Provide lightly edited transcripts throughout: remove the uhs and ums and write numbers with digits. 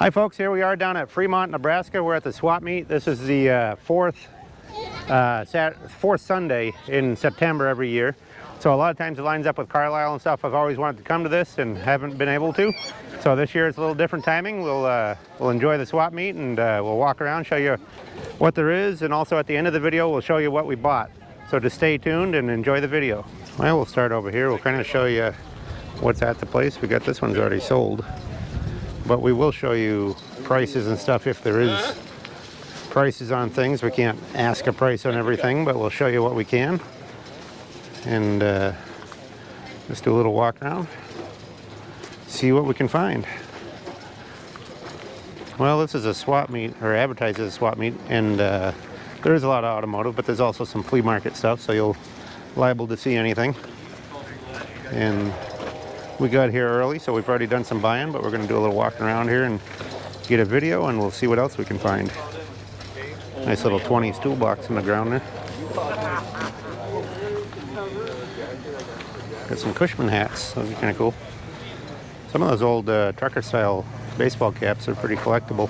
Hi folks, here we are down at Fremont, Nebraska. We're at the swap meet. This is the fourth Sunday in September every year. So a lot of times it lines up with Carlisle and stuff. I've always wanted to come to this and haven't been able to. So this year it's a little different timing. We'll enjoy the swap meet and we'll walk around, show you what there is, and also at the end of the video we'll show you what we bought. So just stay tuned and enjoy the video. Well, we'll start over here. We'll kind of show you what's at the place. We got this one's already sold. But we will show you prices and stuff if there is prices on things. We can't ask a price on everything, but we'll show you what we can. And just do a little walk around, see what we can find. Well, this is a swap meet, or advertised as a swap meet, and there is a lot of automotive, but there's also some flea market stuff, so you'll liable to see anything. And we got here early, so we've already done some buying, but we're going to do a little walking around here and get a video, and we'll see what else we can find. Nice little 20s toolbox in the ground there. Got some Cushman hats. Those are kind of cool. Some of those old trucker style baseball caps are pretty collectible.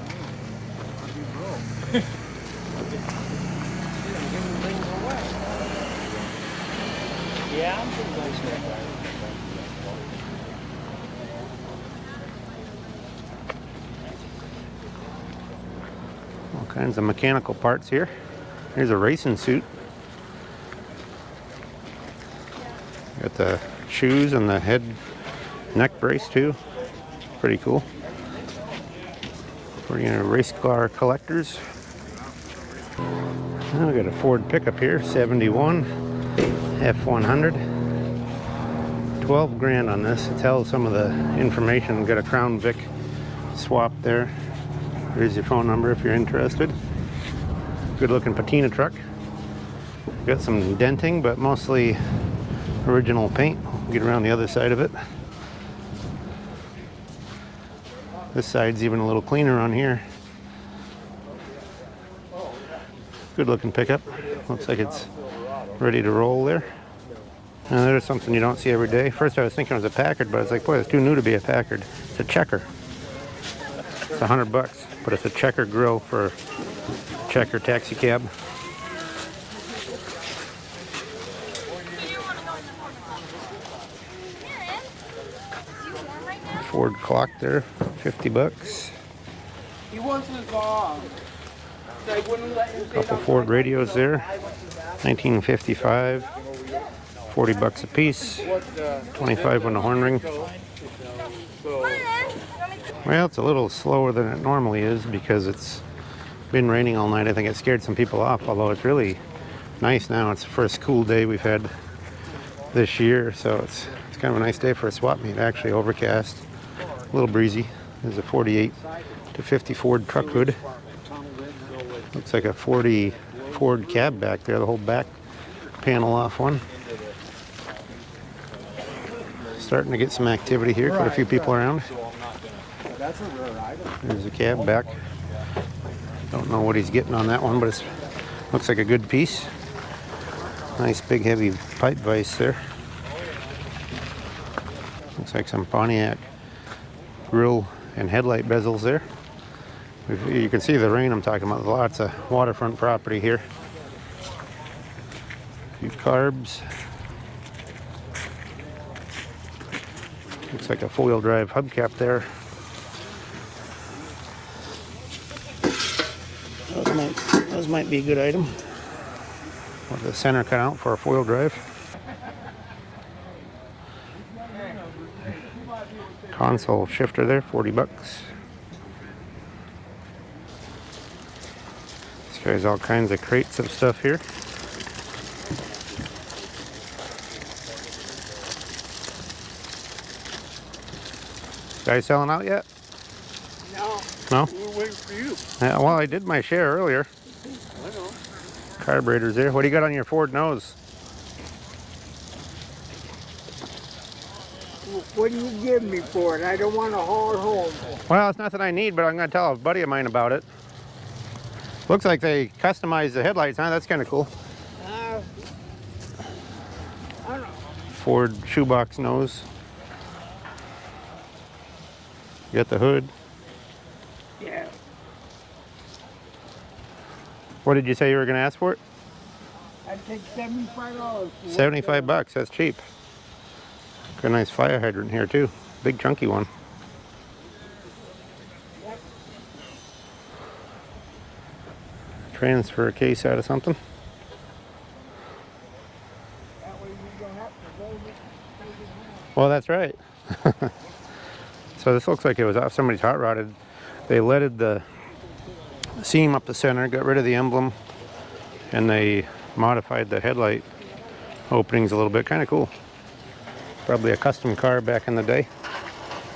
All kinds of mechanical parts here. Here's a racing suit. Got the shoes and the head neck brace too. Pretty cool. We're gonna race car collectors. Now we got a Ford pickup here, 71 F100. 12 grand on this. It tells some of the information. We've got a Crown Vic swap there. Here's your phone number if you're interested. Good looking patina truck. Got some denting, but mostly original paint. Get around the other side of it. This side's even a little cleaner on here. Good looking pickup. Looks like it's ready to roll there. And there's something you don't see every day. First I was thinking it was a Packard, but I was like, boy, it's too new to be a Packard. It's a Checker. It's $100, but it's a Checker grill for a Checker taxi cab. Ford clock there, $50. He wasn't gone. They wouldn't let him. Couple Ford radios there, 1955, $40 a piece, 25 when the horn ring. Well, it's a little slower than it normally is because it's been raining all night. I think it scared some people off, although it's really nice now. It's the first cool day we've had this year, so it's kind of a nice day for a swap meet. Actually overcast, a little breezy. There's a 48 to 50 Ford truck hood. Looks like a 40 Ford cab back there, the whole back panel off one. Starting to get some activity here, quite a few people around. There's a cab back. Don't know what he's getting on that one, but it looks like a good piece. Nice big heavy pipe vise there. Looks like some Pontiac grill and headlight bezels there. You can see the rain I'm talking about. There's lots of waterfront property here. A few carbs. Looks like a four-wheel drive hubcap there. Those might be a good item. With the center cut out for a four-wheel drive. Console shifter there, $40. This guy's all kinds of crates of stuff here. Guys selling out yet? No? We're waiting for you. Yeah, well, I did my share earlier. I know. Carburetors there. What do you got on your Ford nose? What do you give me for it? I don't want to haul it home. Well, it's nothing I need, but I'm going to tell a buddy of mine about it. Looks like they customized the headlights, huh? That's kind of cool. I don't know. Ford shoebox nose. You got the hood. Yeah. What did you say you were going to ask for it? I'd take $75 for it. 75 bucks. That's cheap. Got a nice fire hydrant here too. Big chunky one. Yep. Transfer a case out of something. That way you don't have to load it. Well, that's right. So this looks like it was off somebody's hot rodded. They leaded the seam up the center, got rid of the emblem, and they modified the headlight openings a little bit. Kind of cool. Probably a custom car back in the day.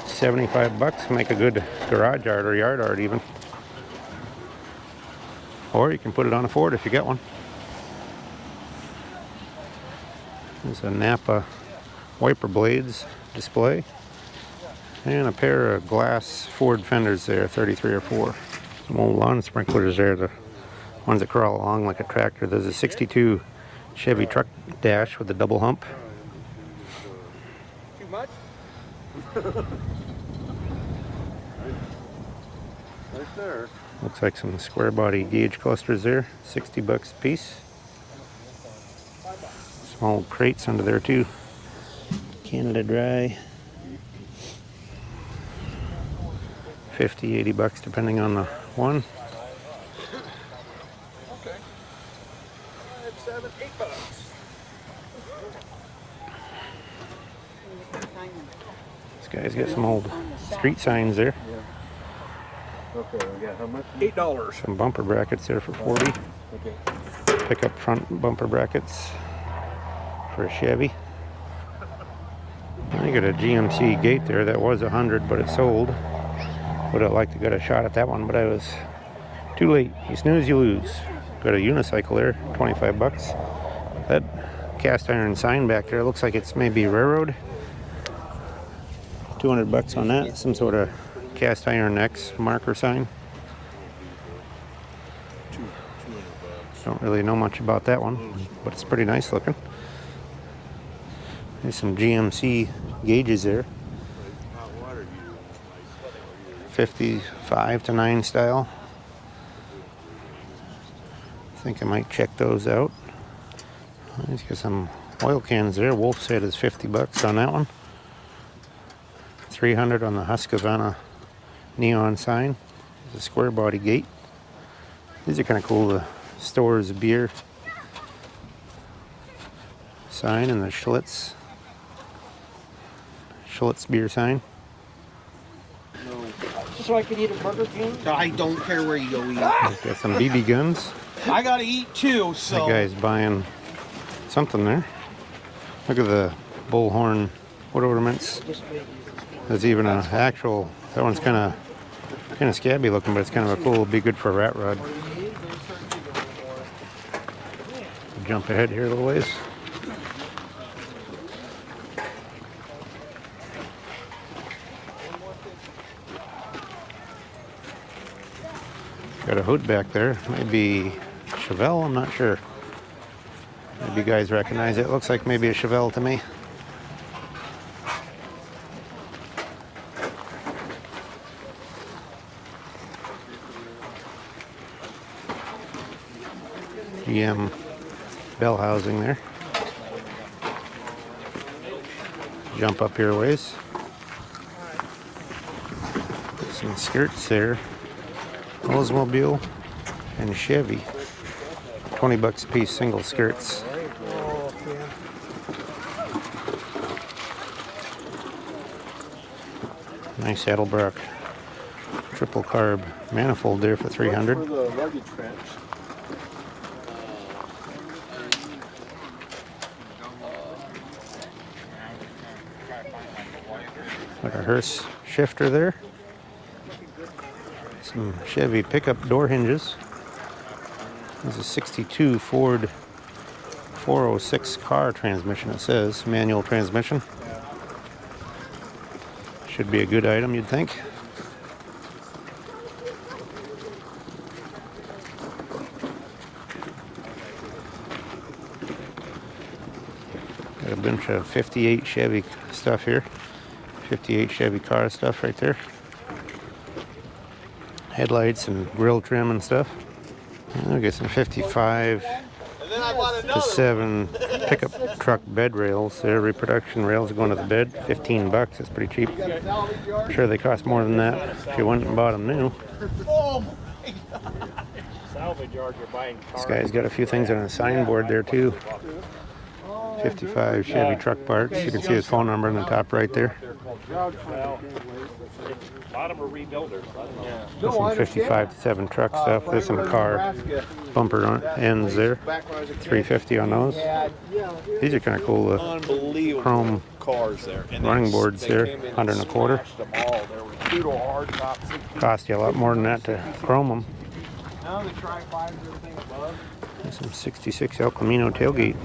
75 bucks, make a good garage art or yard art even. Or you can put it on a Ford if you get one. There's a Napa wiper blades display. And a pair of glass Ford fenders there, 33 or 4. Some old lawn sprinklers there, the ones that crawl along like a tractor. There's a 62 Chevy truck dash with a double hump. Too much? Right there. Looks like some square body gauge clusters there, 60 bucks a piece. Some old crates under there too. Canada Dry. 50, 80 bucks depending on the one. Okay. 5, 7, 8 bucks. This guy's got some old street signs there. Okay, we got how much? $8. Some bumper brackets there for 40. Okay. Pickup front bumper brackets for a Chevy. I got a GMC gate there that was 100, but it sold. Would have liked to get a shot at that one, but I was too late. You snooze, you lose. Got a unicycle there, 25 bucks. That cast iron sign back there looks like it's maybe railroad. 200 bucks on that. Some sort of cast iron X marker sign. Don't really know much about that one, but it's pretty nice looking. There's some GMC gauges there. 55 to 9 style. I think I might check those out. Let's get some oil cans there. Wolf said is 50 bucks on that one. 300 on the Husqvarna neon sign. There's a square body gate. These are kind of cool. The Store's beer sign and the Schlitz beer sign. So I can eat a Burger King? I don't care where you go eat. Got some BB guns. I gotta eat too, so. That guy's buying something there. Look at the bullhorn wood ornaments. There's even an actual. That one's kind of scabby looking, but it's kind of a cool. Be good for a rat rod. Jump ahead here a little ways. Got a hood back there. Maybe Chevelle, I'm not sure. Maybe you guys recognize it. Looks like maybe a Chevelle to me. GM bell housing there. Jump up here a ways. Some skirts there. Oldsmobile and Chevy. 20 bucks a piece, single skirts. Nice Edelbrock triple carb manifold there for 300. For the luggage fence. Got a hearse shifter there. Some Chevy pickup door hinges. There's a 62 Ford 406 car transmission, it says. Manual transmission. Should be a good item, you'd think. Got a bunch of 58 Chevy stuff here. 58 Chevy car stuff right there. headlights and grill trim and stuff. I'll get some 55 to 7 pickup truck bed rails. Their reproduction rails going to the bed. 15 bucks. That's pretty cheap. I'm sure they cost more than that if you went and bought them new. This guy's got a few things on a signboard there too. 55 Chevy truck parts. You can see his phone number on the top right there. There's some 55 to 7 truck stuff. There's some car bumper ends there. $350 on those. These are kind of cool. The chrome running boards there. $125. Cost you a lot more than that to chrome them. There's some 66 El Camino tailgate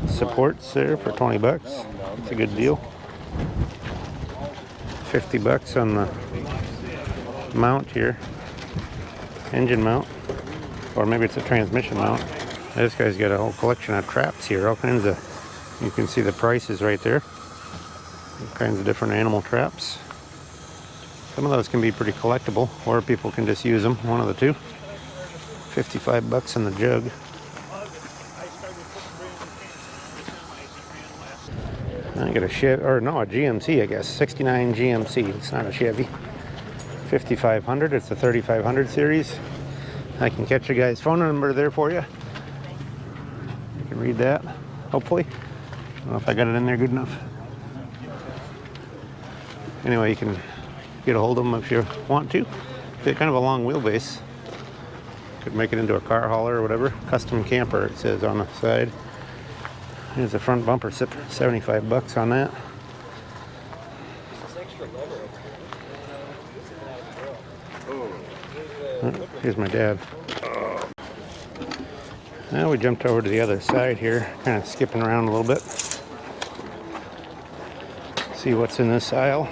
supports there for 20 bucks. It's a good deal. 50 bucks on the mount here. Engine mount. Or maybe it's a transmission mount. This guy's got a whole collection of traps here. All kinds of, you can see the prices right there. All kinds of different animal traps. Some of those can be pretty collectible, or people can just use them, one of the two. 55 bucks in the jug. I got a Chevy, or no, a GMC, I guess. 69 GMC. It's not a Chevy. 5500. It's a 3500 series. I can catch a guy's phone number there for you. You can read that, hopefully. I don't know if I got it in there good enough. Anyway, you can get a hold of them if you want to. They're kind of a long wheelbase. Could make it into a car hauler or whatever. Custom camper, it says on the side. Here's the front bumper, 75 bucks on that. Here's my dad. Now we jumped over to the other side here, kind of skipping around a little bit. See what's in this aisle.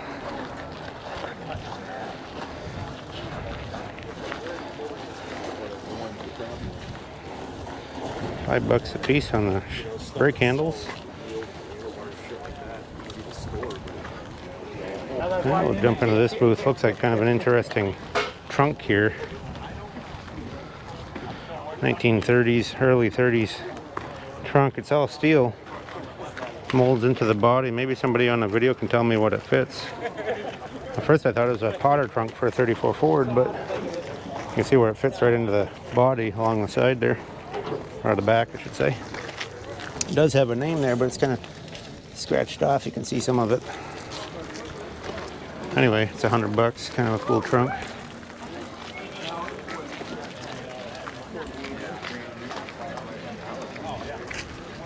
$5 a piece on the brake handles. Now we'll jump into this booth. Looks like kind of an interesting trunk here. 1930s, early 30s trunk. It's all steel. Molds into the body. Maybe somebody on the video can tell me what it fits. At first I thought it was a Potter trunk for a 34 Ford, but you can see where it fits right into the body along the side there. Or the back, I should say. It does have a name there, but it's kind of scratched off. You can see some of it. Anyway, it's $100. Kind of a cool trunk.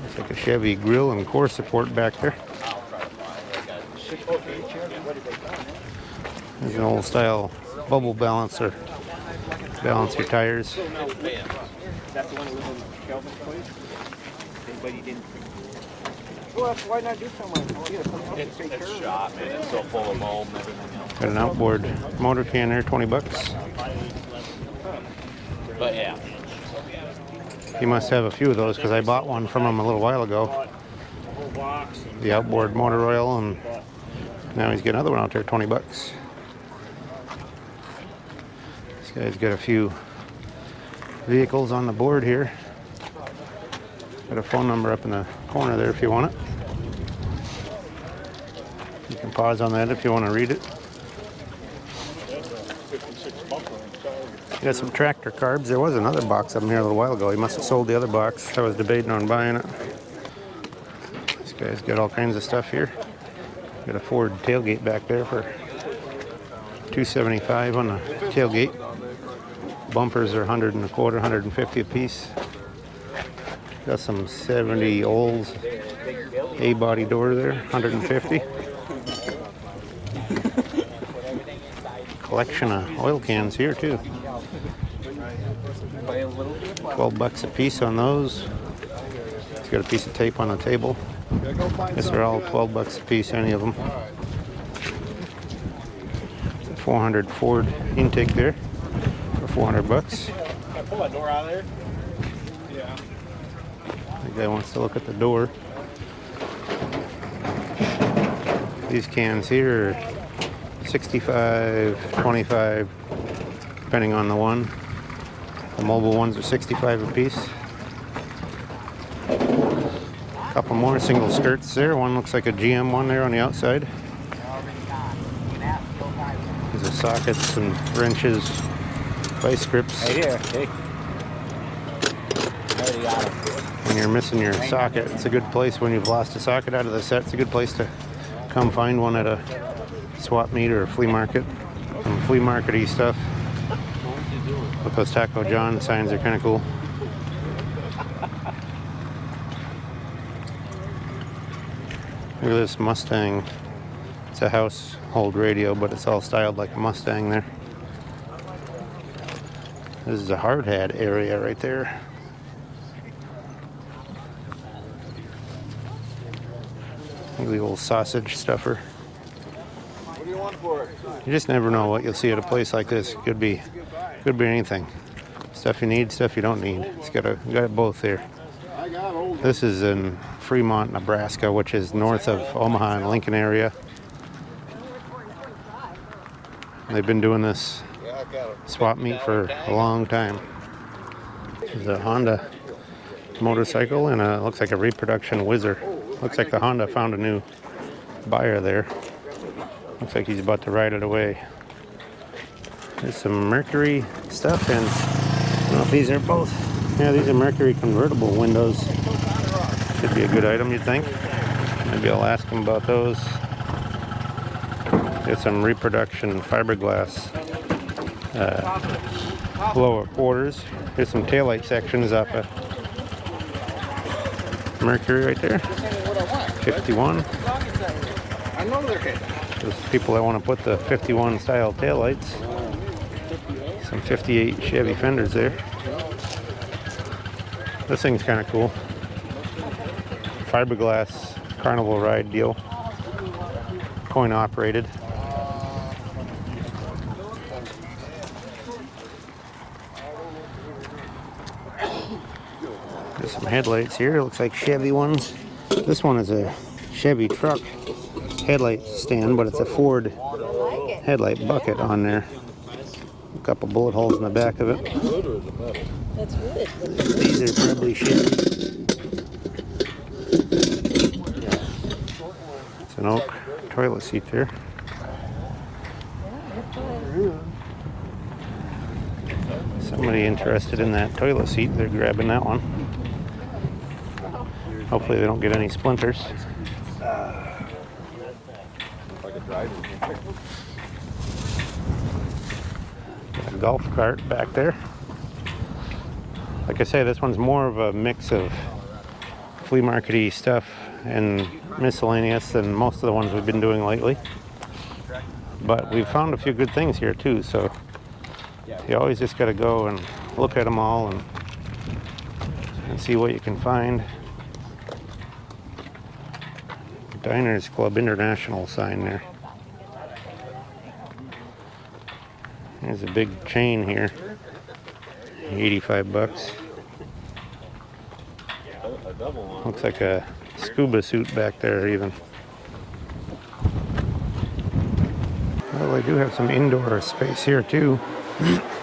Looks like a Chevy grill and core support back there. There's an old style bubble balancer. Balance your tires. That's the one that lives in Kelvin's place. But he didn't. Well, why not do something? It's shot, man. It's so full of mold and everything else. Got an outboard motor can there, 20 bucks. But yeah. He must have a few of those because I bought one from him a little while ago. The outboard motor oil, and now he's got another one out there, 20 bucks. This guy's got a few vehicles on the board here. Got a phone number up in the corner there if you want it. You can pause on that if you want to read it. Got some tractor carbs. There was another box up here a little while ago. He must have sold the other box. I was debating on buying it. This guy's got all kinds of stuff here. Got a Ford tailgate back there for $275 on the tailgate. Bumpers are $125, $150 a piece. Got some 70 Olds A-body door there, $150. Collection of oil cans here too. $12 a piece on those. It's got a piece of tape on the table. Guess they're all $12 a piece, any of them. 400 Ford intake there for $400. Can I pull that door out of there? Yeah. The guy wants to look at the door. These cans here are 65, 25, depending on the one. The mobile ones are 65 a piece. A couple more single skirts there. One looks like a GM one there on the outside. These are sockets and wrenches, vice grips. Right here. Hey. Already got it. When you're missing your socket, it's a good place. When you've lost a socket out of the set, it's a good place to come find one at a swap meet or a flea market. Some flea market-y stuff. With those Taco John signs are kind of cool. Look at this Mustang. It's a household radio, but it's all styled like a Mustang there. This is a hard hat area right there. Look at the old sausage stuffer. What do you want for it? You just never know what you'll see at a place like this. Could be anything. Stuff you need, stuff you don't need. It's got it both here. This is in Fremont, Nebraska, which is north of Omaha and Lincoln area. They've been doing this swap meet for a long time. This is a Honda motorcycle and it looks like a reproduction Whizzer. Looks like the Honda found a new buyer there. Looks like he's about to ride it away. There's some Mercury stuff, and I don't know if these are both. Yeah, these are Mercury convertible windows. Should be a good item, you'd think. Maybe I'll ask him about those. There's some reproduction fiberglass lower quarters. Here's some taillight sections off of Mercury right there. 51. I know they're hit. Those people that want to put the 51 style taillights. Some 58 Chevy fenders there. This thing's kind of cool. Fiberglass carnival ride deal. Coin operated. There's some headlights here. Looks like Chevy ones. This one is a Chevy truck headlight stand, but it's a Ford headlight bucket on there. A couple bullet holes in the back of it. That's wood. These are probably Chevy. It's an oak toilet seat there. Somebody interested in that toilet seat, they're grabbing that one. Hopefully they don't get any splinters. Got a golf cart back there. Like I say, this one's more of a mix of flea market-y stuff and miscellaneous than most of the ones we've been doing lately. But we've found a few good things here too, so you always just got to go and look at them all and see what you can find. Diners Club International sign there. There's a big chain here. 85 bucks. Looks like a scuba suit back there even. Well, they do have some indoor space here too.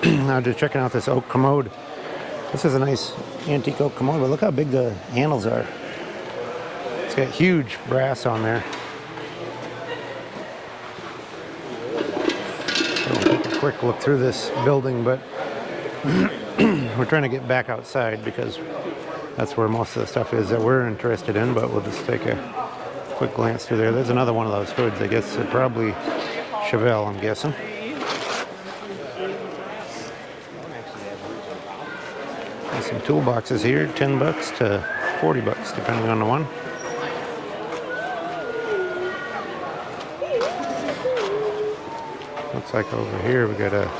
Now just checking out this oak commode. This is a nice antique oak commode, but look how big the handles are. It's got huge brass on there. So we'll take a quick look through this building, but we're trying to get back outside because that's where most of the stuff is that we're interested in, but we'll just take a quick glance through there. There's another one of those hoods. I guess probably Chevelle, I'm guessing. There's some toolboxes here, 10 bucks to 40 bucks, depending on the one. Looks like over here we got a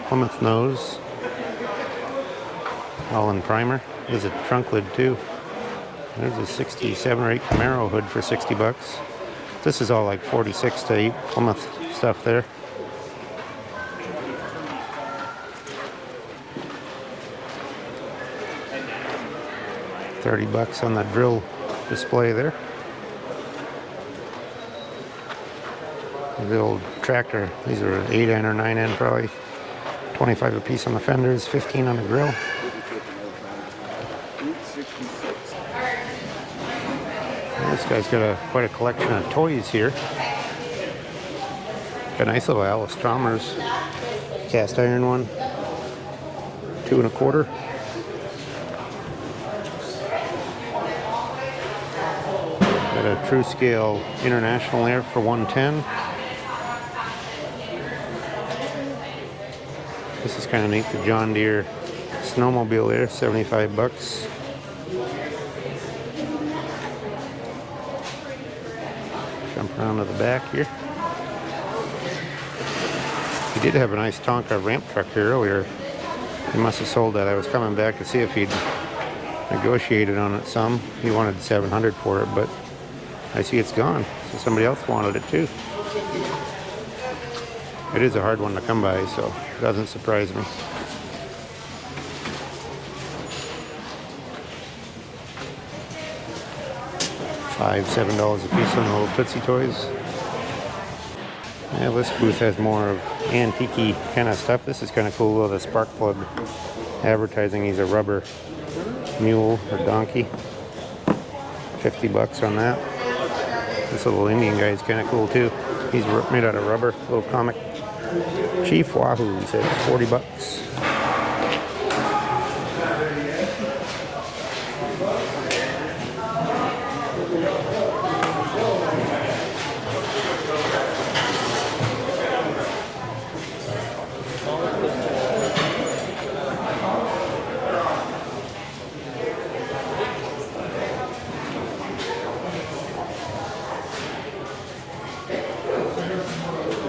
Plymouth nose, all in primer. There's a trunk lid too. There's a 67 or 8 Camaro hood for 60 bucks. This is all like 46 to 8 Plymouth stuff there. $30 on the drill display there. The old tractor. These are 8N or 9N probably. 25 a piece on the fenders, 15 on the grill. This guy's got quite a collection of toys here. Got a nice little Alice Chalmers cast iron one, 2 1/4. Got a True Scale International there for 110. This is kind of neat. The John Deere snowmobile there, 75 bucks. Jump around to the back here. He did have a nice Tonka ramp truck here earlier. He must have sold that. I was coming back to see if he'd negotiated on it some. He wanted 700 for it, but I see it's gone. So somebody else wanted it too. It is a hard one to come by, so it doesn't surprise me. $5, $7 a piece on the little Tootsie Toys. Yeah, this booth has more of antique-y kind of stuff. This is kind of cool, though, the spark plug advertising. He's a rubber mule or donkey. 50 bucks on that. This little Indian guy is kind of cool, too. He's made out of rubber, little comic. Chief Wahoo, he said 40 bucks.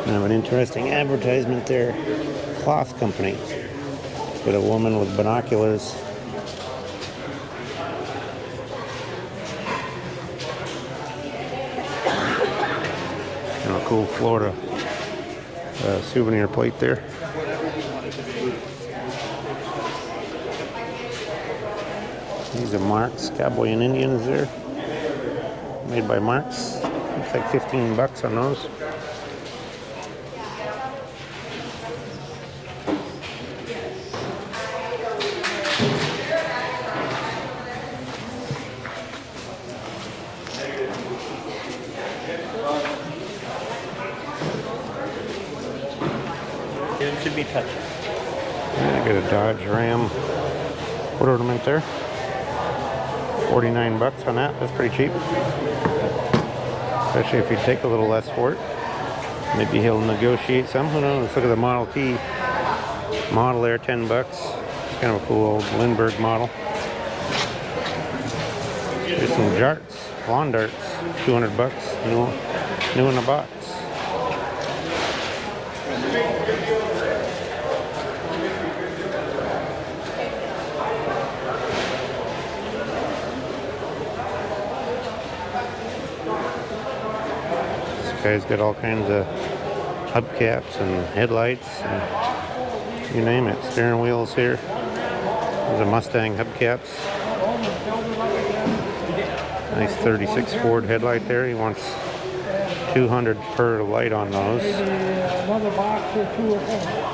Kind of an interesting advertisement there. Cloth company. It's got a woman with binoculars. And a cool Florida souvenir plate there. These are Marks, Cowboy and Indians there. Made by Marks. Looks like 15 bucks on those. It should be touching. Yeah, I got a Dodge Ram wood ornament there. 49 bucks on that. That's pretty cheap. Especially if you take a little less for it. Maybe he'll negotiate some. Who knows? Look at the Model T model there, 10 bucks. It's kind of a cool old Lindbergh model. There's some jarts, lawn darts, 200 bucks. New in the box. Guy's got all kinds of hubcaps and headlights and you name it. Steering wheels here. There's a Mustang hubcaps. Nice 36 Ford headlight there. He wants 200 per light on those. Another box or two of them.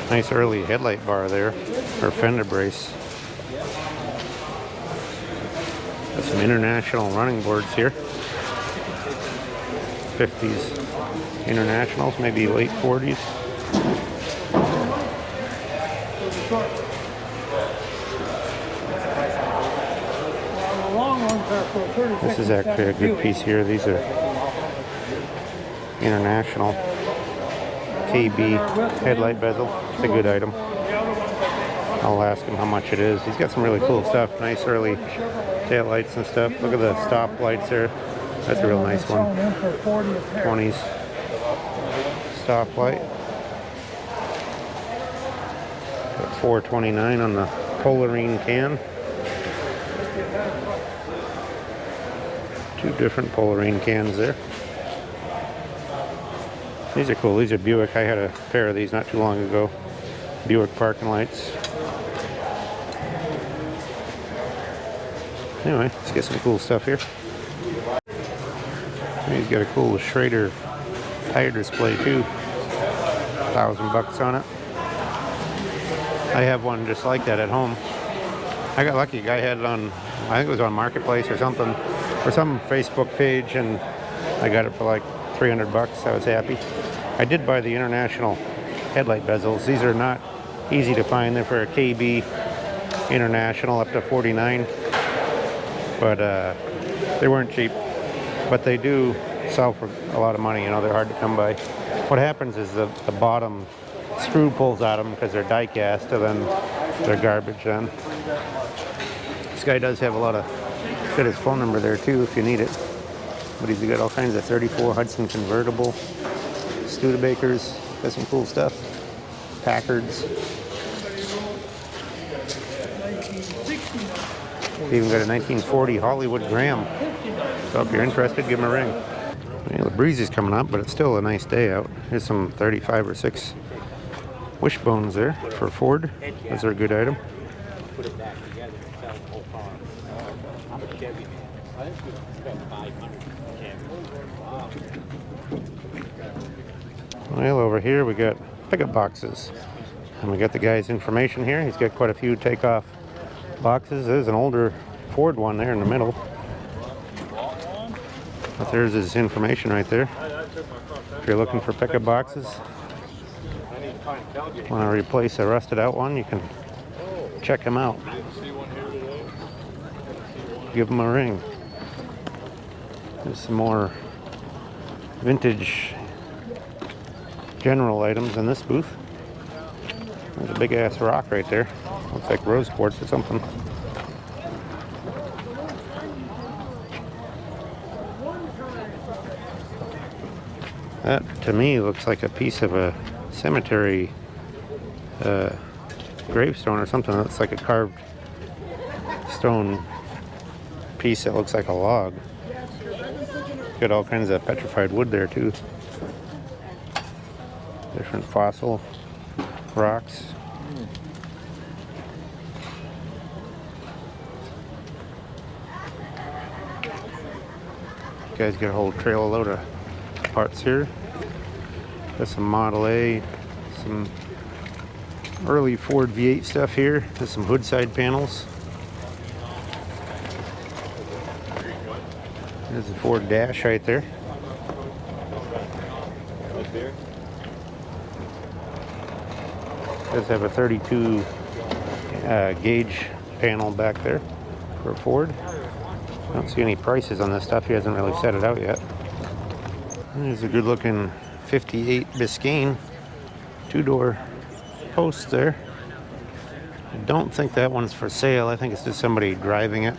Nice early headlight bar there, or fender brace. Got some international running boards here. 50s internationals, maybe late 40s. This is actually a good piece here. These are international KB headlight bezel. It's a good item. I'll ask him how much it is. He's got some really cool stuff. Nice early tail lights and stuff. Look at the stop lights there. That's a real nice one. 20s stop light. Got $4.29 on the Polarine can. Two different Polarine cans there. These are cool. These are Buick. I had a pair of these not too long ago. Buick parking lights. Anyway, let's get some cool stuff here. He's got a cool Schrader tire display too. $1,000 on it. I have one just like that at home. I got lucky. A guy had it on, I think it was on Marketplace or something, or some Facebook page, and I got it for like $300. I was happy. I did buy the international headlight bezels. These are not easy to find. They're for a KB International up to 49, but they weren't cheap. But they do sell for a lot of money. You know, they're hard to come by. What happens is the bottom screw pulls out them because they're die cast, and then they're garbage then. This guy does have a lot of, got his phone number there too if you need it. But he's got all kinds of 34 Hudson convertible, Studebakers, got some cool stuff, Packards. He even got a 1940 Hollywood Graham. So if you're interested, give him a ring. Yeah, the breeze is coming up, but it's still a nice day out. Here's some 35 or 6 wishbones there for Ford. Those are a good item. Put it back together and sell the whole car. I'm a Chevy man. I think we spent 500 Chevy. Well, over here we got pickup boxes. And we got the guy's information here. He's got quite a few takeoff boxes. There's an older Ford one there in the middle. But there's his information right there. If you're looking for pickup boxes, want to replace a rusted out one, you can check him out. Give him a ring. There's some more vintage general items in this booth. There's a big ass rock right there. Looks like rose quartz or something. That to me looks like a piece of a cemetery gravestone or something. That's like a carved stone piece that looks like a log. Got all kinds of petrified wood there too. Different fossil rocks. Guys got a whole trail load of parts here. Got some Model A, some early Ford V8 stuff here. There's some hood side panels. There's the Ford dash right there. Does have a 32 gauge panel back there for Ford. I don't see any prices on this stuff. He hasn't really set it out yet. There's a good looking 58 Biscayne 2-door post there. I don't think that one's for sale. I think it's just somebody driving it.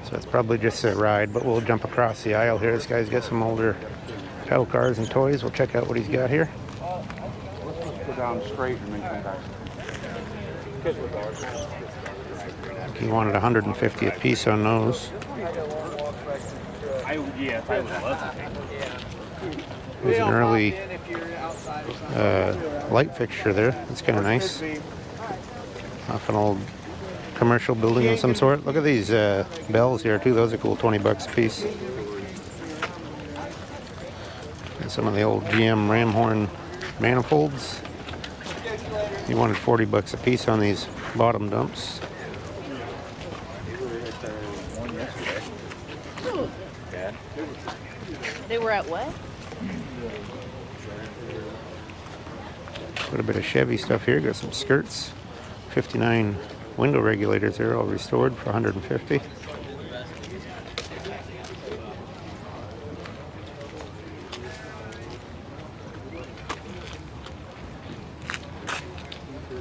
So it's probably just a ride, but we'll jump across the aisle here. This guy's got some older pedal cars and toys. We'll check out what he's got here. Go down straight and then come back. He wanted 150 a piece on those. I would love to take it. There's an early light fixture there. That's kind of nice. Off an old commercial building of some sort. Look at these bells here too. Those are cool. $20 a piece. And some of the old GM ram horn manifolds. He wanted $40 a piece on these bottom dumps. They were at what? Got a bit of Chevy stuff here. Got some skirts. 59 window regulators there, all restored for $150.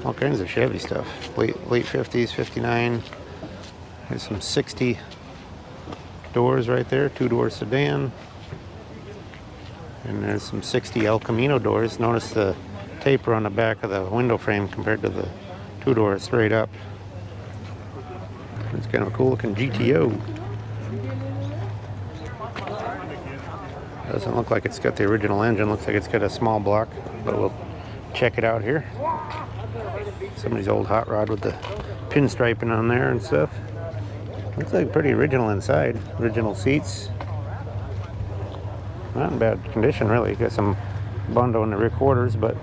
All kinds of Chevy stuff. Late 50s, 59. There's some 60 doors right there. 2-door sedan. And there's some 60 El Camino doors. Notice the taper on the back of the window frame compared to the 2-door straight up. It's kind of a cool looking GTO. Doesn't look like it's got the original engine. Looks like it's got a small block, but we'll check it out here. Somebody's old hot rod with the pinstriping on there and stuff. Looks like pretty original inside. Original seats. Not in bad condition, really. Got some Bondo in the rear quarters, but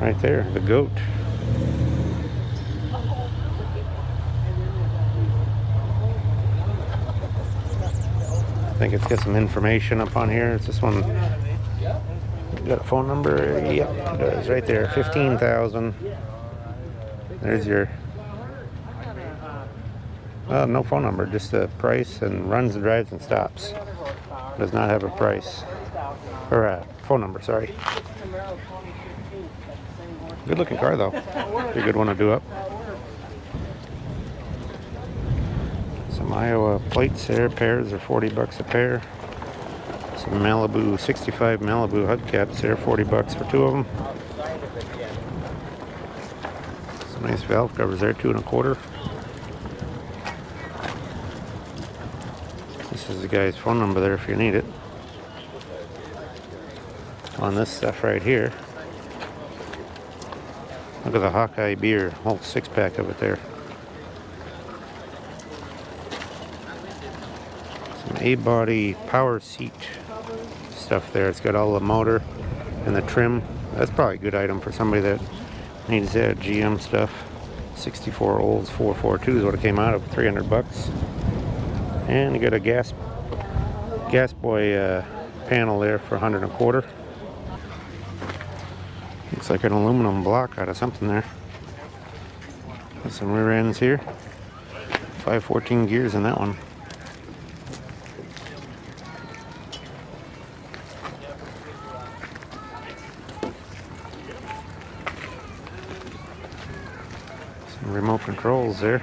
right there, the goat. I think it's got some information up on here. It's this one. Got a phone number? Yep, it does. Right there, 15,000. There's your. No phone number, just the price and runs and drives and stops. Does not have a price or a phone number. Sorry. Good looking car though. Be a good one to do up. Some Iowa plates there. Pairs are 40 bucks a pair. Some Malibu 65 Malibu hubcaps there. 40 bucks for two of them. Some nice valve covers there. 2 1/4. This is the guy's phone number there if you need it. On this stuff right here. Look at the Hawkeye beer, whole 6-pack of it there. Some A-body power seat stuff there. It's got all the motor and the trim. That's probably a good item for somebody that needs that GM stuff. 64 Olds 442 is what it came out of, 300 bucks. And you got a gas boy panel there for 100 1/4. Looks like an aluminum block out of something there. Got some rear ends here. 514 gears in that one. Some remote controls there.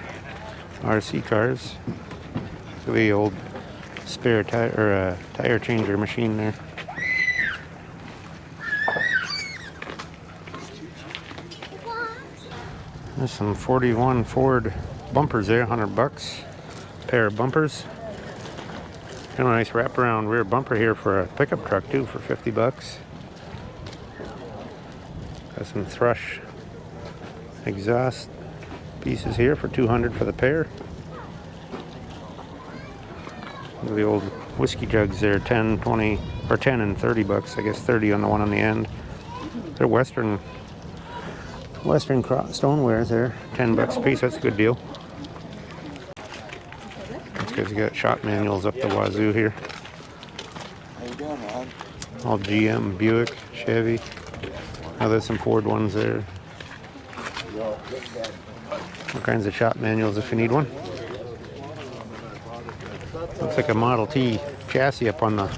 RC cars. The old spare tire changer machine there. There's some 41 Ford bumpers there, 100 bucks. Pair of bumpers. Kind of a nice wraparound rear bumper here for a pickup truck too for 50 bucks. Got some Thrush exhaust pieces here for 200 for the pair. Look at the old whiskey jugs there, 10, 20, or 10 and 30 bucks. I guess 30 on the one on the end. They're Western stonewares there, 10 bucks a piece. That's a good deal. This guy's got shop manuals up the wazoo here. How you doing, man? All GM, Buick, Chevy. Oh, there's some Ford ones there. All kinds of shop manuals if you need one. Looks like a Model T chassis up on the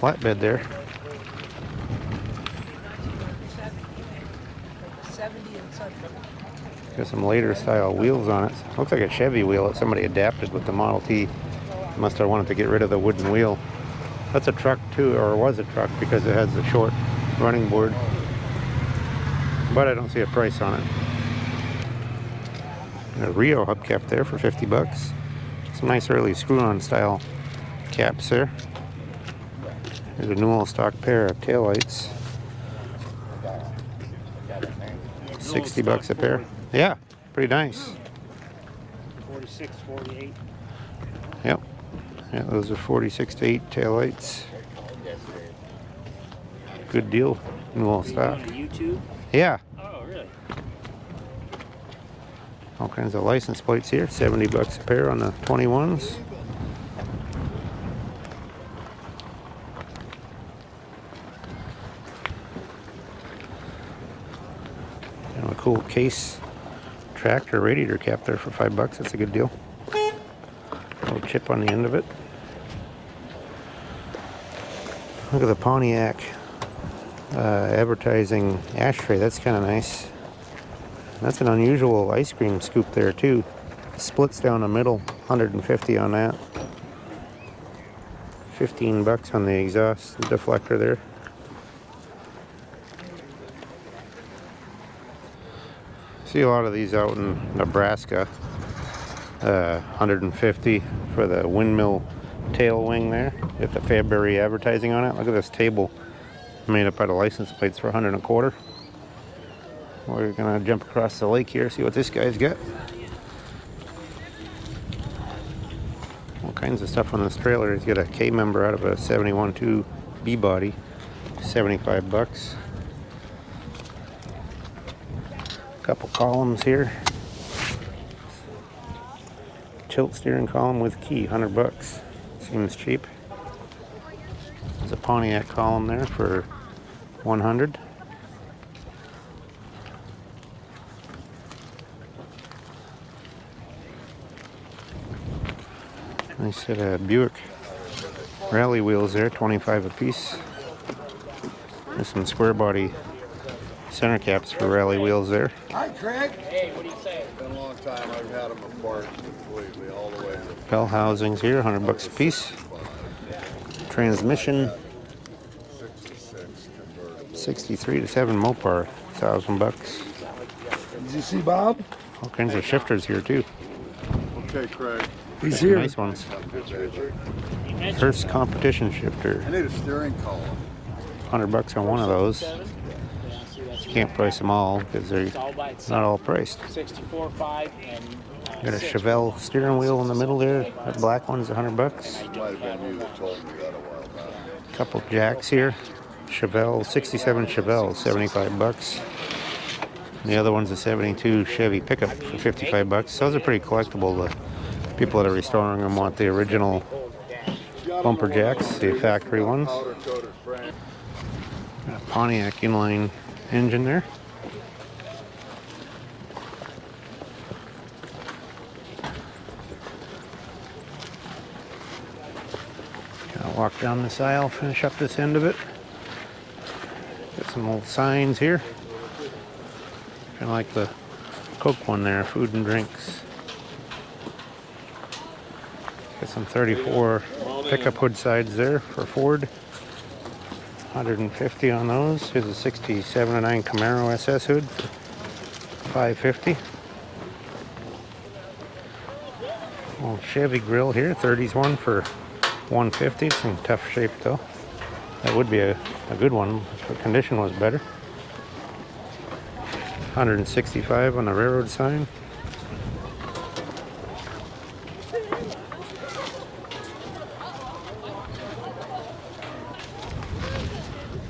flatbed there. Got some later style wheels on it. Looks like a Chevy wheel that somebody adapted with the Model T. Must have wanted to get rid of the wooden wheel. That's a truck too, or was a truck because it has a short running board. But I don't see a price on it. A Rio hubcap there for 50 bucks. Some nice early screw-on style caps there. There's a Newell stock pair of taillights. 60 bucks a pair. Yeah, pretty nice. 46, 48. Yep. Yeah, those are 46 to 8 taillights. Good deal. Newell stock. YouTube? Yeah. Oh, really? All kinds of license plates here. 70 bucks a pair on the 21s. And a cool case tractor radiator cap there for 5 bucks. That's a good deal. Little chip on the end of it. Look at the Pontiac advertising ashtray. That's kind of nice. That's an unusual ice cream scoop there too. Splits down the middle. 150 on that. 15 bucks on the exhaust deflector there. See a lot of these out in Nebraska. 150 for the windmill tail wing there. Get the Fabberry advertising on it. Look at this table made up out of license plates for 100 1/4. We're gonna jump across the lake here, see what this guy's got. kinds of stuff on this trailer. He's got a K member out of a 71.2 B body, 75 bucks. Couple columns here. Tilt steering column with key, 100 bucks. Seems cheap. There's a Pontiac column there for 100. Nice set of Buick rally wheels there, 25 a piece. There's some square body center caps for rally wheels there. Hi, Craig. Hey, what do you say? It's been a long time. I've had them apart completely all the way to Bell housings here, 100 bucks a piece. Transmission, 63 to 7 Mopar, 1,000 bucks. Did you see Bob? All kinds of shifters here too. Okay, Craig. He's here. Nice ones. First competition shifter. I need a steering column. 100 bucks on one of those. Can't price them all because they're not all priced. 64.5 and Got a Chevelle steering wheel in the middle there. That black one's 100 bucks. Might have been you that told me that a while back. Couple jacks here. Chevelle, 67 Chevelle, 75 bucks. And the other one's a 72 Chevy pickup for 55 bucks. Those are pretty collectible. The people that are restoring them want the original bumper jacks, the factory ones. Got a Pontiac inline engine there. Gonna walk down this aisle, finish up this end of it. Got some old signs here. Kind of like the Coke one there, food and drinks. Got some 34 pickup hood sides there for Ford. 150 on those. Here's a 67 and 9 Camaro SS hood for 550. Old Chevy grill here, 30s one for 150. It's in tough shape though. That would be a good one if the condition was better. 165 on the railroad sign.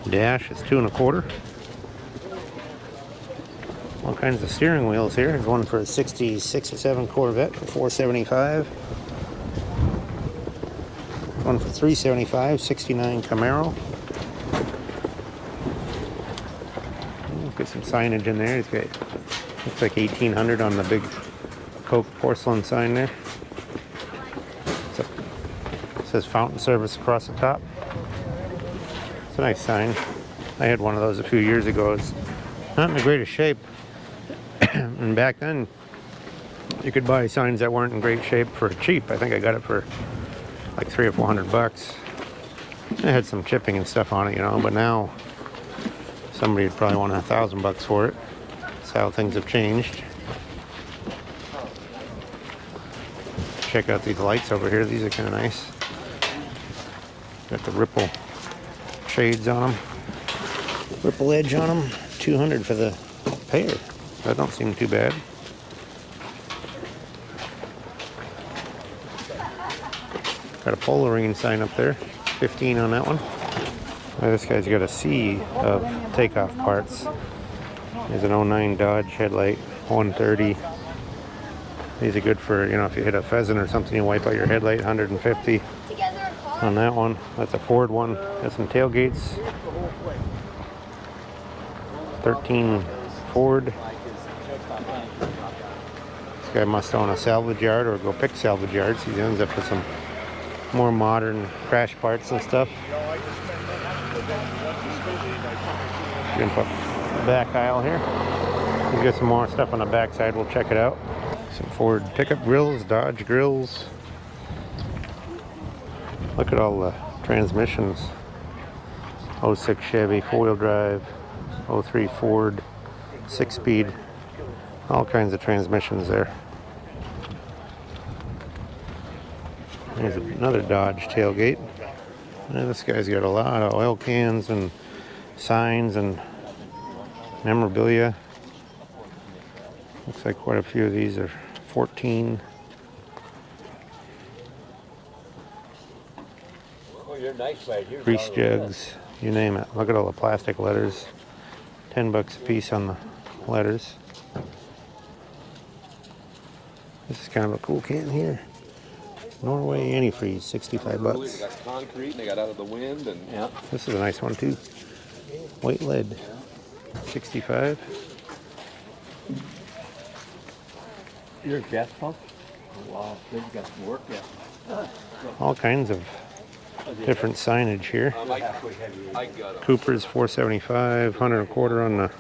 Dash is 2 1/4. All kinds of steering wheels here. There's one for a 66 or 7 Corvette for 475. One for 375, 69 Camaro. Get some signage in there. It's got, looks like 1800 on the big Coke porcelain sign there. It says fountain service across the top. It's a nice sign. I had one of those a few years ago. It's not in the greatest shape. And back then, you could buy signs that weren't in great shape for cheap. I think I got it for like $300 or $400. It had some chipping and stuff on it, you know, but now somebody would probably want $1,000 for it. That's how things have changed. Check out these lights over here. These are kind of nice. Got the ripple shades on them. Ripple edge on them. $200 for the pair. That don't seem too bad. Got a Polarine sign up there. 15 on that one. This guy's got a sea of takeoff parts. There's an 09 Dodge headlight, 130. These are good for, you know, if you hit a pheasant or something, you wipe out your headlight, 150 on that one. That's a Ford one. Got some tailgates. 13 Ford. This guy must own a salvage yard or go pick salvage yards. He ends up with some more modern crash parts and stuff. Jump up the back aisle here. He's got some more stuff on the back side. We'll check it out. Some Ford pickup grills, Dodge grills. Look at all the transmissions. 06 Chevy, 4-wheel drive, 03 Ford, 6-speed. All kinds of transmissions there. There's another Dodge tailgate. And this guy's got a lot of oil cans and signs and memorabilia. Looks like quite a few of these are 14. nice right here. grease jugs, you name it. Look at all the plastic letters. $10 a piece on the letters. This is kind of a cool can here. Norway antifreeze, 65 They bucks. got concrete and they got out of the wind and Yeah. This is a nice one too. White lead, 65. You're a gas pump? Wow, they've got some work yet. All kinds of different signage here. I got them. Cooper's 475, 100 a quarter on the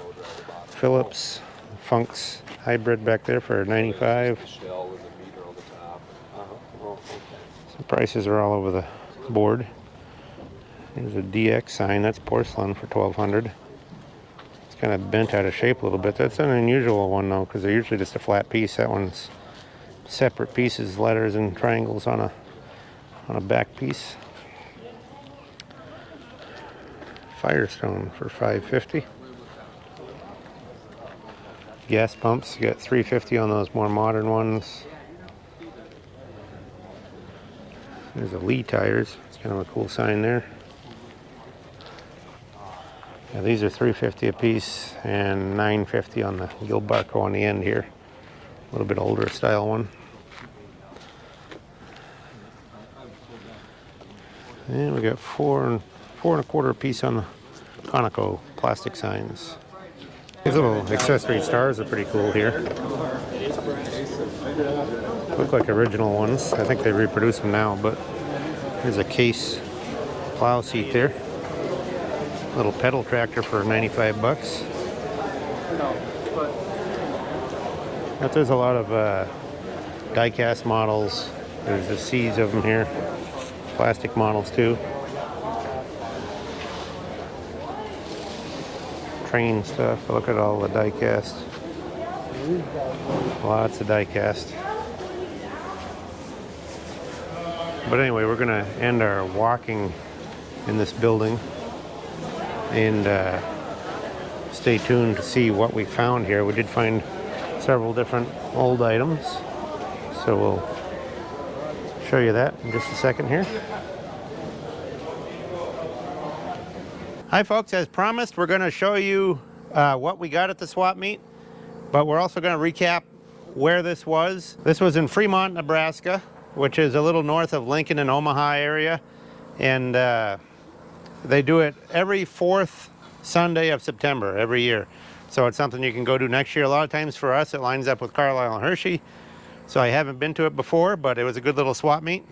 Phillips. Funk's hybrid back there for 95. Shell with the meter on the top. So prices are all over the board. There's a DX sign, that's porcelain for 1200. It's kind of bent out of shape a little bit. That's an unusual one though, because they're usually just a flat piece. That one's separate pieces, letters and triangles on a back piece. Firestone for 550. Gas pumps, you got 350 on those more modern ones. There's a Lee tires. It's kind of a cool sign there. Yeah, these are 350 a piece and 950 on the Gilbarco on the end here. A little bit older style one. And we got four and a quarter a piece on the Conoco plastic signs. These little accessory stars are pretty cool here. Look like original ones. I think they reproduce them now, but here's a Case plow seat there. Little pedal tractor for 95 bucks. But there's a lot of die-cast models. There's the seeds of them here. Plastic models too. Train stuff. Look at all the die-cast. Lots of die-cast. But anyway, we're gonna end our walking in this building and stay tuned to see what we found here. We did find several different old items, so we'll show you that in just a second here. Hi folks, as promised, we're going to show you what we got at the swap meet, but we're also going to recap where this was. This was in Fremont, Nebraska, which is a little north of Lincoln and Omaha area, and they do it every fourth Sunday of September every year. So it's something you can go do next year. A lot of times for us it lines up with Carlisle and Hershey, so I haven't been to it before, but it was a good little swap meet.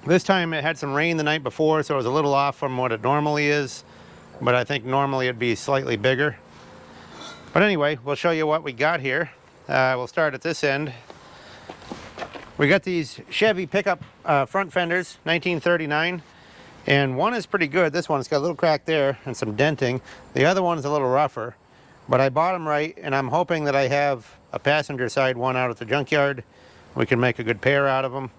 This time it had some rain the night before, so it was a little off from what it normally is, but I think normally it'd be slightly bigger. But anyway, we'll show you what we got here. We'll start at this end. We got these Chevy pickup front fenders, 1939, and one is pretty good. This one's got a little crack there and some denting. The other one's a little rougher, but I bought them right, and I'm hoping that I have a passenger side one out at the junkyard. We can make a good pair out of them.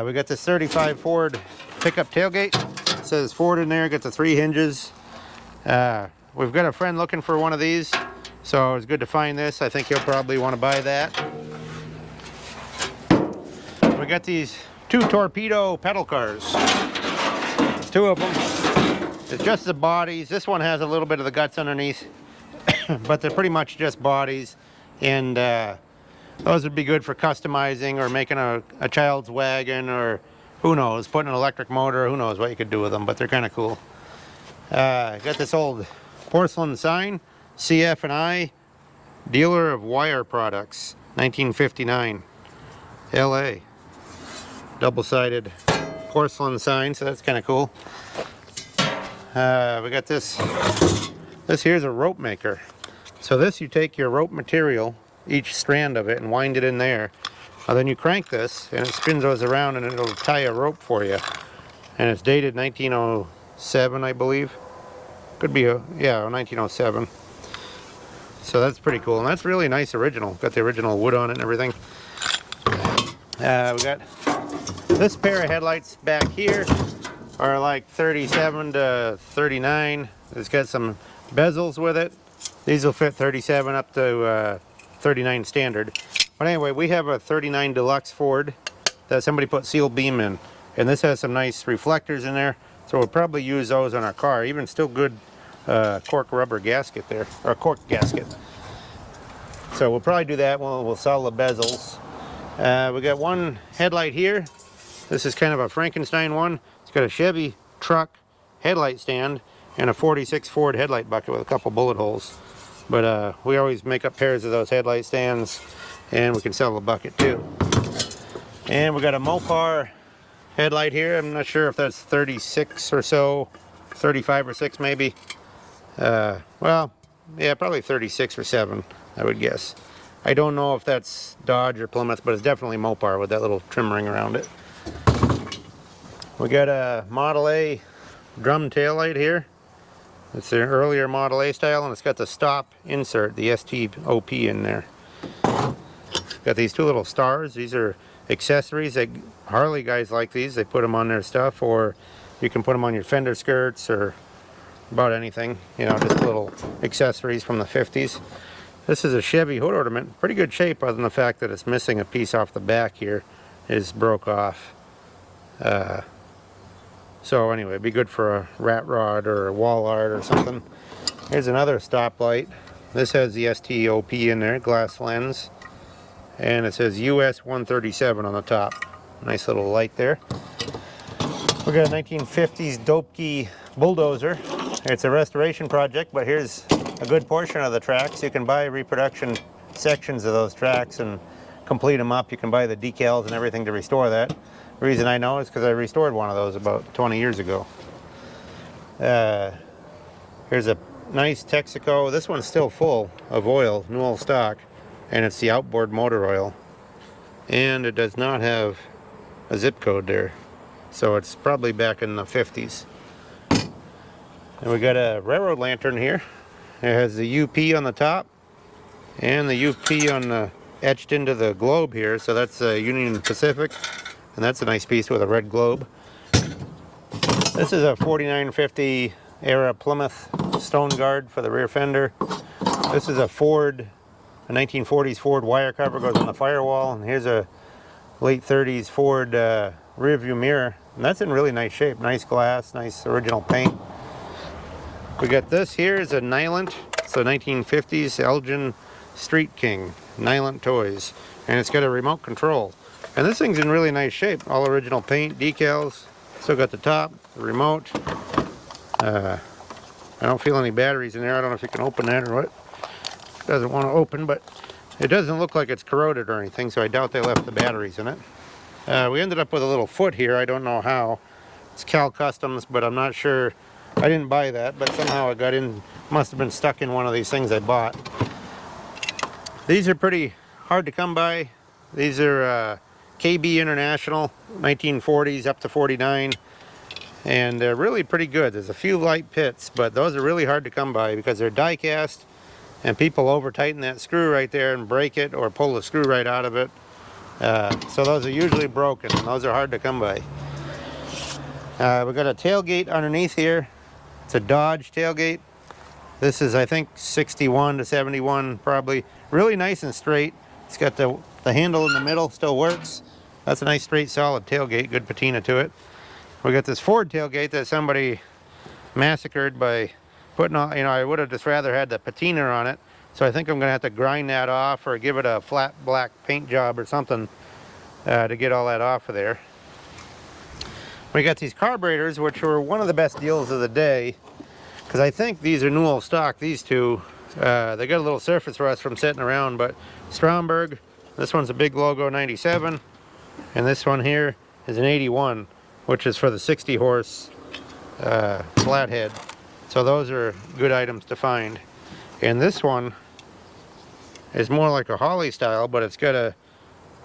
We got this 35 Ford pickup tailgate. It says Ford in there, got the 3 hinges. We've got a friend looking for one of these, so it was good to find this. I think he'll probably want to buy that. We got these 2 torpedo pedal cars. 2 of them. It's just the bodies. This one has a little bit of the guts underneath, but they're pretty much just bodies. And those would be good for customizing or making a child's wagon, or who knows, putting an electric motor, who knows what you could do with them, but they're kind of cool. Got this old porcelain sign, CF&I, dealer of wire products, 1959, LA. Double-sided porcelain sign, so that's kind of cool. We got this. This here's a rope maker. So this, you take your rope material, each strand of it, and wind it in there. And then you crank this, and it spins those around, and it'll tie a rope for you. And it's dated 1907, I believe. Could be yeah, 1907. So that's pretty cool, and that's really nice original. Got the original wood on it and everything. We got this pair of headlights back here are like 37 to 39. It's got some bezels with it. These will fit 37 up to 39 standard. But anyway, we have a 39 Deluxe Ford that somebody put seal beam in, and this has some nice reflectors in there. So we'll probably use those on our car. Even still good cork rubber gasket there, or cork gasket. So we'll probably do that. We'll sell the bezels. We got one headlight here. This is kind of a Frankenstein one. It's got a Chevy truck headlight stand and a 46 Ford headlight bucket with a couple bullet holes. But we always make up pairs of those headlight stands, and we can sell the bucket too. And we got a Mopar headlight here. I'm not sure if that's 36 or so, 35 or 6 maybe. Well, yeah, probably 36 or 7, I would guess. I don't know if that's Dodge or Plymouth, but it's definitely Mopar with that little trim ring around it. We got a Model A drum taillight here. It's an earlier Model A style, and it's got the stop insert, the STOP in there. Got these two little stars. These are accessories. Harley guys like these. They put them on their stuff, or you can put them on your fender skirts or about anything. You know, just little accessories from the 50s. This is a Chevy hood ornament. Pretty good shape, other than the fact that it's missing a piece off the back here. It is broke off. So anyway, it'd be good for a rat rod or a wall art or something. Here's another stoplight. This has the STOP in there, glass lens. And it says US 137 on the top. Nice little light there. We got a 1950s Dopke bulldozer. It's a restoration project, but here's a good portion of the tracks. You can buy reproduction sections of those tracks and complete them up. You can buy the decals and everything to restore that. The reason I know is because I restored one of those about 20 years ago. Here's a nice Texaco. This one's still full of oil, new old stock, and it's the outboard motor oil. And it does not have a zip code there, so it's probably back in the 50s. And we got a railroad lantern here. It has the UP on the top and the UP on the etched into the globe here, so that's Union Pacific. And that's a nice piece with a red globe. This is a 4950 era Plymouth stone guard for the rear fender. This is a Ford, a 1940s Ford wire cover, goes on the firewall. And here's a late 30s Ford rear view mirror. And that's in really nice shape. Nice glass, nice original paint. We got this here is a Nylant. It's a 1950s Elgin Street King, Nylant Toys. And it's got a remote control. And this thing's in really nice shape. All original paint, decals. Still got the top, the remote. I don't feel any batteries in there. I don't know if you can open that or what. It doesn't want to open, but it doesn't look like it's corroded or anything, so I doubt they left the batteries in it. We ended up with a little foot here. I don't know how. It's Cal Customs, but I'm not sure. I didn't buy that, but somehow it got in. Must have been stuck in one of these things I bought. These are pretty hard to come by. These are KB International, 1940s up to 49, and they're really pretty good. There's a few light pits, but those are really hard to come by because they're die cast, and people over tighten that screw right there and break it or pull the screw right out of it. So those are usually broken, and those are hard to come by. We've got a tailgate underneath here. It's a Dodge tailgate. This is, I think, 61 to 71 probably. Really nice and straight. It's got the handle in the middle, still works. That's a nice straight solid tailgate, good patina to it. We got this Ford tailgate that somebody massacred by putting on, I would have just rather had the patina on it. So I think I'm gonna have to grind that off or give it a flat black paint job or something to get all that off of there. We got these carburetors, which were one of the best deals of the day, because I think these are new old stock, these two. They got a little surface rust from sitting around, but Stromberg, this one's a big logo 97, and this one here is an 81, which is for the 60 horse flathead. So those are good items to find. And this one is more like a Holly style, but it's got a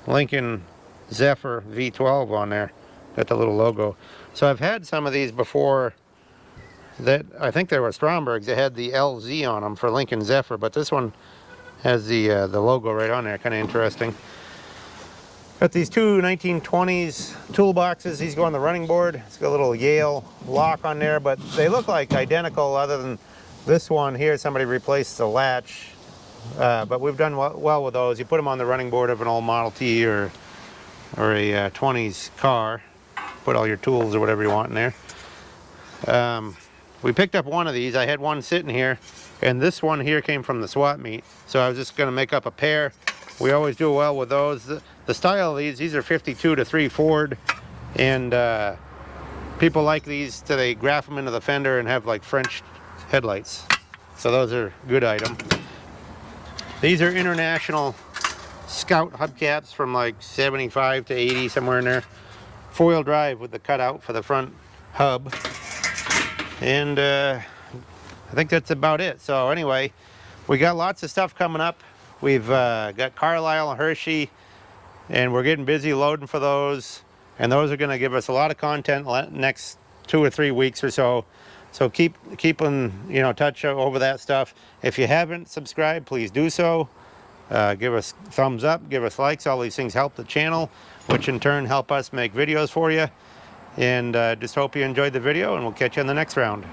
Lincoln Zephyr V12 on there. Got the little logo. So I've had some of these before that I think they were Strombergs. They had the LZ on them for Lincoln Zephyr, but this one has the logo right on there. Kind of interesting. Got these two 1920s toolboxes. These go on the running board. It's got a little Yale lock on there, but they look like identical other than this one here. Somebody replaced the latch, but we've done well with those. You put them on the running board of an old Model T or a 20s car. Put all your tools or whatever you want in there. We picked up one of these. I had one sitting here, and this one here came from the swap meet. So I was just gonna make up a pair. We always do well with those. The style of these are 52 to 3 Ford, and people like these till they graph them into the fender and have like French headlights. So those are a good item. These are international Scout hubcaps from like 75 to 80, somewhere in there. 4-wheel drive with the cutout for the front hub. And I think that's about it. So anyway, we got lots of stuff coming up. We've got Carlisle and Hershey, and we're getting busy loading for those. And those are going to give us a lot of content next 2 or 3 weeks or so. So keep in touch over that stuff. If you haven't subscribed, please do so. Give us thumbs up, give us likes. All these things help the channel, which in turn help us make videos for you. And just hope you enjoyed the video, and we'll catch you in the next round.